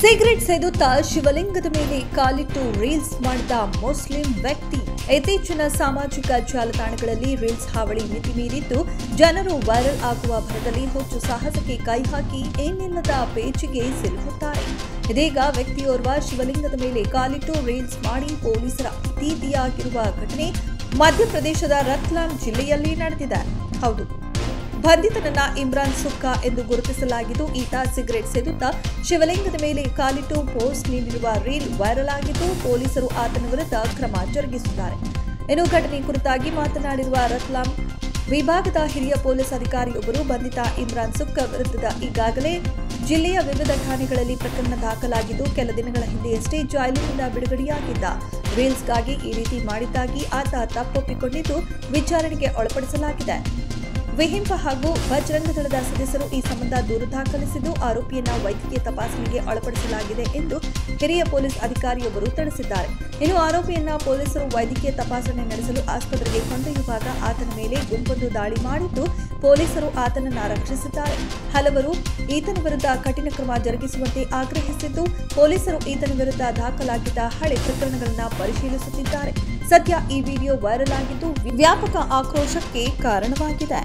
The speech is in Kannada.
ಸಿಗರೆಟ್ ಸೇದುತ್ತಾ ಶಿವಲಿಂಗದ ಮೇಲೆ ಕಾಲಿಟ್ಟು ರೀಲ್ಸ್ ಮಾಡಿದ ಮುಸ್ಲಿಂ ವ್ಯಕ್ತಿ. ಇತ್ತೀಚಿನ ಸಾಮಾಜಿಕ ಜಾಲತಾಣಗಳಲ್ಲಿ ರೀಲ್ಸ್ ಹಾವಳಿ ಮಿತಿ ಮೀರಿದ್ದು ಜನರು ವೈರಲ್ ಆಗುವ ಭರದಲ್ಲಿ ಹುಚ್ಚು ಸಾಹಸಕ್ಕೆ ಕೈ ಹಾಕಿ ಏನಿಲ್ಲದ ಪೇಚಿಗೆ ಸಿಲುಕುತ್ತಾರೆ. ಇದೀಗ ವ್ಯಕ್ತಿಯೋರ್ವ ಶಿವಲಿಂಗದ ಮೇಲೆ ಕಾಲಿಟ್ಟು ರೀಲ್ಸ್ ಮಾಡಿ ಪೊಲೀಸರ ಅತಿಥಿಯಾಗಿರುವ ಘಟನೆ ಮಧ್ಯಪ್ರದೇಶದ ರತ್ಲಾಮ್ ಜಿಲ್ಲೆಯಲ್ಲಿ ನಡೆದಿದೆ. ಹೌದು, ಬಂಧಿತನನ್ನ ಇಮ್ರಾನ್ ಸುಕ್ಕಾ ಎಂದು ಗುರುತಿಸಲಾಗಿದ್ದು, ಈತ ಸಿಗರೆಟ್ ಸೇದುತ್ತಾ ಶಿವಲಿಂಗದ ಮೇಲೆ ಕಾಲಿಟ್ಟು ಪೋಸ್ಟ್ ನೀಡಿರುವ ರೀಲ್ ವೈರಲ್ ಆಗಿದ್ದು, ಪೊಲೀಸರು ಆತನ ವಿರುದ್ಧ ಕ್ರಮ ಜರುಗಿಸಿದ್ದಾರೆ. ಇನ್ನು ಘಟನೆ ಕುರಿತಾಗಿ ಮಾತನಾಡಿರುವ ರತ್ಲಾಮ್ ವಿಭಾಗದ ಹಿರಿಯ ಪೊಲೀಸ್ ಅಧಿಕಾರಿಯೊಬ್ಬರು, ಬಂಧಿತ ಇಮ್ರಾನ್ ಸುಕ್ಕಾ ವಿರುದ್ಧ ಈಗಾಗಲೇ ಜಿಲ್ಲೆಯ ವಿವಿಧ ಠಾಣೆಗಳಲ್ಲಿ ಪ್ರಕರಣ ದಾಖಲಾಗಿದ್ದು, ಕೆಲ ದಿನಗಳ ಹಿಂದೆಯಷ್ಟೇ ಜೈಲಿನಿಂದ ಬಿಡುಗಡೆಯಾಗಿದ್ದ. ರೀಲ್ಸ್ಗಾಗಿ ಈ ರೀತಿ ಮಾಡಿದ್ದಾಗಿ ಆತ ತಪ್ಪೊಪ್ಪಿಕೊಂಡಿದ್ದು, ವಿಚಾರಣೆಗೆ ಒಳಪಡಿಸಲಾಗಿದೆ. ವಿಹಿಂಪ ಹಾಗೂ ಬಜರಂಗ ದಳದ ಸದಸ್ಯರು ಈ ಸಂಬಂಧ ದೂರು ದಾಖಲಿಸಿದ್ದು, ಆರೋಪಿಯನ್ನ ವೈದ್ಯಕೀಯ ತಪಾಸಣೆಗೆ ಒಳಪಡಿಸಲಾಗಿದೆ ಎಂದು ಹಿರಿಯ ಪೊಲೀಸ್ ಅಧಿಕಾರಿಯೊಬ್ಬರು ತಿಳಿಸಿದ್ದಾರೆ. ಇನ್ನು ಆರೋಪಿಯನ್ನ ಪೊಲೀಸರು ವೈದ್ಯಕೀಯ ತಪಾಸಣೆ ನಡೆಸಲು ಆಸ್ಪತ್ರೆಗೆ ಕೊಂಡೊಯ್ಯುವಾಗ ಆತನ ಮೇಲೆ ಗುಂಪೊಂದು ದಾಳಿ ಮಾಡಿದ್ದು, ಪೊಲೀಸರು ಆತನನ್ನ ರಕ್ಷಿಸಿದ್ದಾರೆ. ಹಲವರು ಈತನ ವಿರುದ್ಧ ಕಠಿಣ ಕ್ರಮ ಜರುಗಿಸುವಂತೆ ಆಗ್ರಹಿಸಿದ್ದು, ಪೊಲೀಸರು ಈತನ ವಿರುದ್ಧ ದಾಖಲಾಗಿದ್ದ ಹಳೆ ಪ್ರಕರಣಗಳನ್ನು ಪರಿಶೀಲಿಸುತ್ತಿದ್ದಾರೆ. ಸದ್ಯ ಈ ವಿಡಿಯೋ ವೈರಲ್ ಆಗಿದ್ದು, ವ್ಯಾಪಕ ಆಕ್ರೋಶಕ್ಕೆ ಕಾರಣವಾಗಿದೆ.